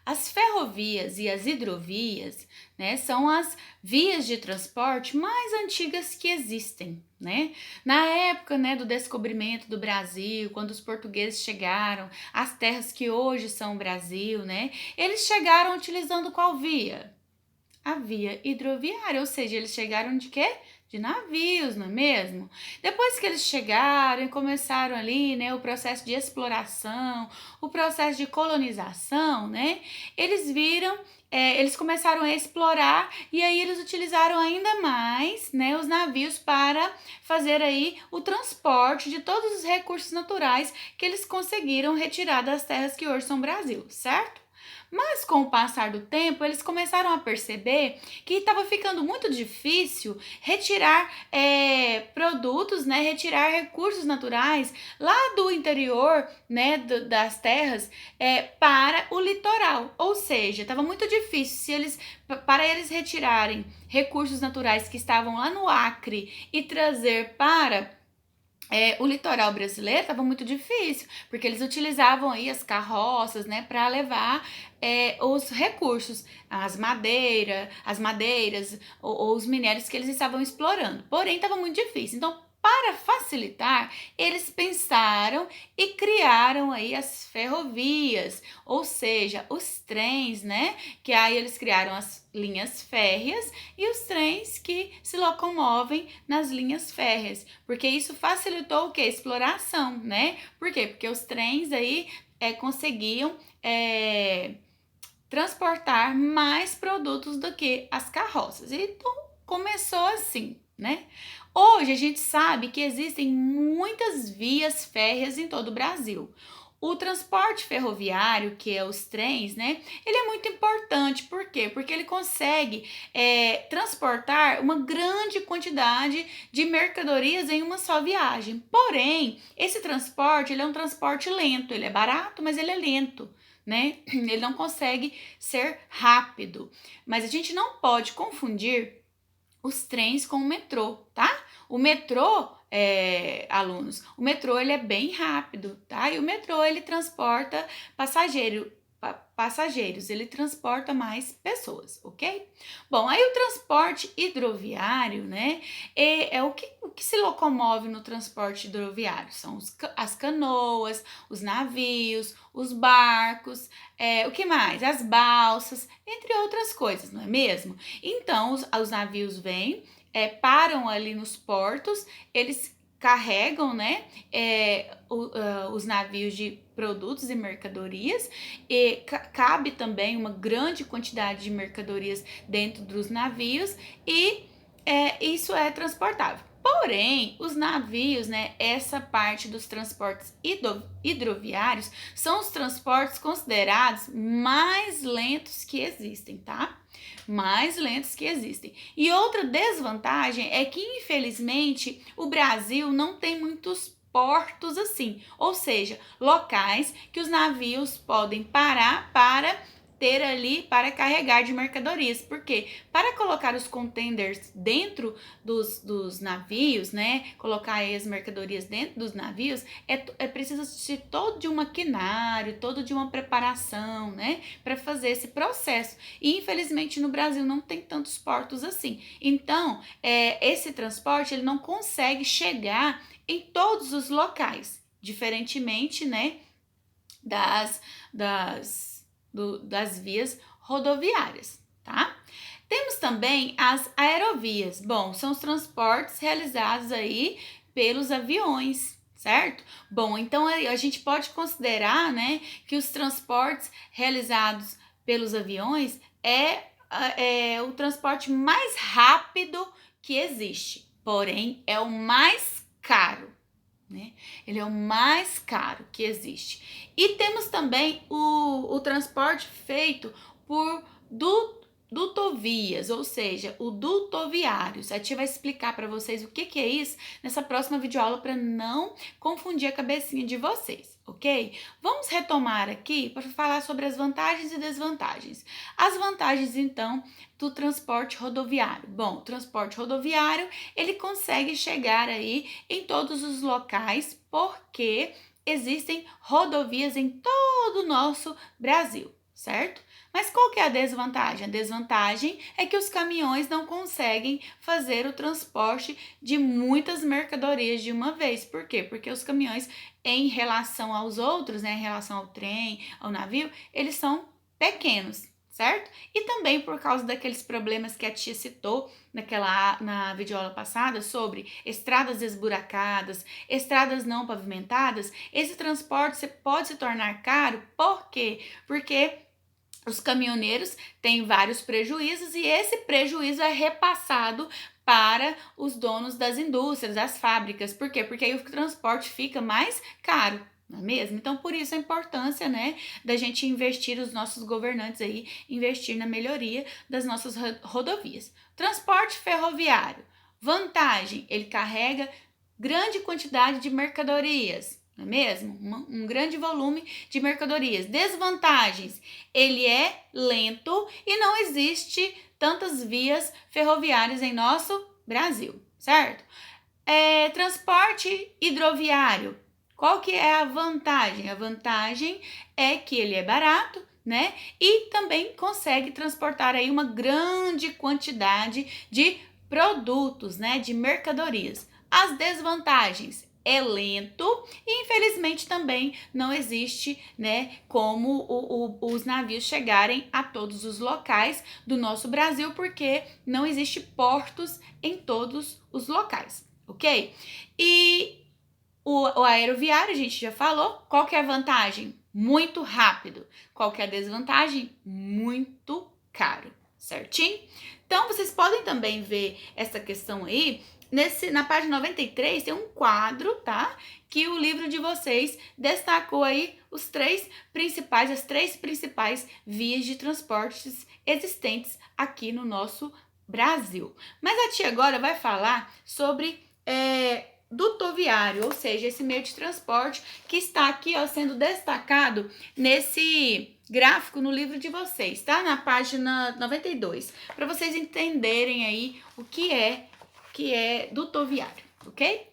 As ferrovias e as hidrovias, né, são as vias de transporte mais antigas que existem, né? Na época, né, do descobrimento do Brasil, quando os portugueses chegaram às terras que hoje são o Brasil, né, eles chegaram utilizando qual via? A via hidroviária, ou seja, eles chegaram de quê? De navios, não é mesmo? Depois que eles chegaram e começaram ali, né, o processo de exploração, o processo de colonização, né, eles viram, eles começaram a explorar e aí eles utilizaram ainda mais, né, os navios para fazer aí o transporte de todos os recursos naturais que eles conseguiram retirar das terras que hoje são Brasil, certo? Mas com o passar do tempo, eles começaram a perceber que estava ficando muito difícil retirar produtos, né, retirar recursos naturais lá do interior, né, das terras para o litoral. Ou seja, estava muito difícil para eles retirarem recursos naturais que estavam lá no Acre e trazer para o litoral brasileiro estava muito difícil, porque eles utilizavam aí as carroças, né, para levar os recursos, as madeiras ou os minérios que eles estavam explorando. Porém, estava muito difícil. Então, para facilitar, eles pensaram e criaram aí as ferrovias, ou seja, os trens, né? Que aí eles criaram as linhas férreas e os trens que se locomovem nas linhas férreas, porque isso facilitou o que? Exploração, né? Por quê? Porque os trens aí conseguiam transportar mais produtos do que as carroças. Então começou assim, né? Hoje a gente sabe que existem muitas vias férreas em todo o Brasil. O transporte ferroviário, que é os trens, né? Ele é muito importante. Por quê? Porque ele consegue transportar uma grande quantidade de mercadorias em uma só viagem. Porém, esse transporte, ele é um transporte lento. Ele é barato, mas ele é lento, né? Ele não consegue ser rápido. Mas a gente não pode confundir os trens com o metrô, tá? O metrô, alunos, o metrô ele é bem rápido, tá? E o metrô ele transporta passageiros, ele transporta mais pessoas, ok? Bom, aí o transporte hidroviário, né? O que se locomove no transporte hidroviário? São as canoas, os navios, os barcos, o que mais? As balsas, entre outras coisas, não é mesmo? Então, os navios vêm, param ali nos portos, eles carregam, né, os navios de produtos e mercadorias e cabe também uma grande quantidade de mercadorias dentro dos navios e isso é transportável. Porém, os navios, né, essa parte dos transportes hidroviários, são os transportes considerados mais lentos que existem, tá? Mais lentos que existem. E outra desvantagem é que, infelizmente, o Brasil não tem muitos portos assim, ou seja, locais que os navios podem parar para ter ali para carregar de mercadorias, porque para colocar os contenders dentro dos navios, né, colocar aí as mercadorias dentro dos navios, é preciso de todo de um maquinário, todo de uma preparação, né, para fazer esse processo. E infelizmente no Brasil não tem tantos portos assim. Então, esse transporte ele não consegue chegar em todos os locais, diferentemente, né, das vias rodoviárias, tá? Temos também as aerovias. Bom, são os transportes realizados aí pelos aviões, certo? Bom, então a gente pode considerar, né, que os transportes realizados pelos aviões é o transporte mais rápido que existe, porém é o mais caro, né? Ele é o mais caro que existe. E temos também o transporte feito por dutovias, ou seja, o dutoviário. A tia vai explicar para vocês o que é isso nessa próxima videoaula para não confundir a cabecinha de vocês, ok? Vamos retomar aqui para falar sobre as vantagens e desvantagens. As vantagens, então, do transporte rodoviário. Bom, o transporte rodoviário, ele consegue chegar aí em todos os locais porque existem rodovias em todo o nosso Brasil. certo? Mas qual que é a desvantagem? A desvantagem é que os caminhões não conseguem fazer o transporte de muitas mercadorias de uma vez. Por quê? Porque os caminhões, em relação aos outros, né, em relação ao trem, ao navio, eles são pequenos, certo? E também por causa daqueles problemas que a tia citou na videoaula passada sobre estradas esburacadas, estradas não pavimentadas, esse transporte pode se tornar caro. Por quê? Porque os caminhoneiros têm vários prejuízos e esse prejuízo é repassado para os donos das indústrias, das fábricas. Por quê? Porque aí o transporte fica mais caro, não é mesmo? Então, por isso a importância, né, da gente investir, os nossos governantes aí, investir na melhoria das nossas rodovias. Transporte ferroviário. Vantagem, ele carrega grande quantidade de mercadorias, não é mesmo? Um grande volume de mercadorias. Desvantagens, ele é lento e não existe tantas vias ferroviárias em nosso Brasil, certo? Transporte hidroviário. Qual que é a vantagem? A vantagem é que ele é barato, né? E também consegue transportar aí uma grande quantidade de produtos, né? De mercadorias. As desvantagens, é lento e infelizmente também não existe, né, como os navios chegarem a todos os locais do nosso Brasil, porque não existe portos em todos os locais, ok? E o aeroviário, a gente já falou, qual que é a vantagem? Muito rápido. Qual que é a desvantagem? Muito caro, certinho? Então, vocês podem também ver essa questão aí, na página 93 tem um quadro, tá? Que o livro de vocês destacou aí as três principais vias de transportes existentes aqui no nosso Brasil. Mas a tia agora vai falar sobre dutoviário, ou seja, esse meio de transporte que está aqui, ó, sendo destacado nesse gráfico no livro de vocês, tá? Na página 92, para vocês entenderem aí o que é dutoviário, ok?